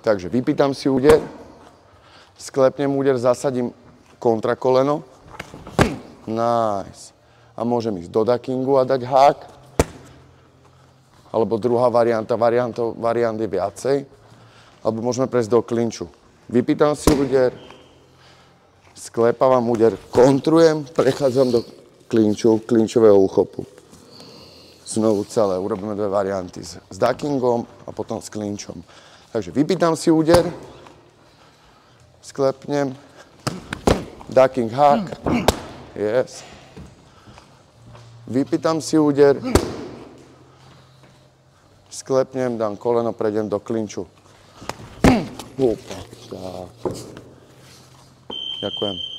Takže vypýtam si úder, sklepnem úder, zasadím kontrakoleno. Nice. A môžem ísť do duckingu a dať hák. Alebo druhá variant je viacej. Alebo môžeme prejsť do klinču. Vypýtam si úder, sklepávam úder, kontrujem, prechádzam do klinču, klinčového úchopu. Znovu celé, urobíme dve varianty s duckingom a potom s klinčom. Takže vypýtam si úder, sklepnem, ducking hák, yes. Vypýtam si úder, sklepnem, dám koleno, prejdem do klinču. Opa, tak. Ďakujem.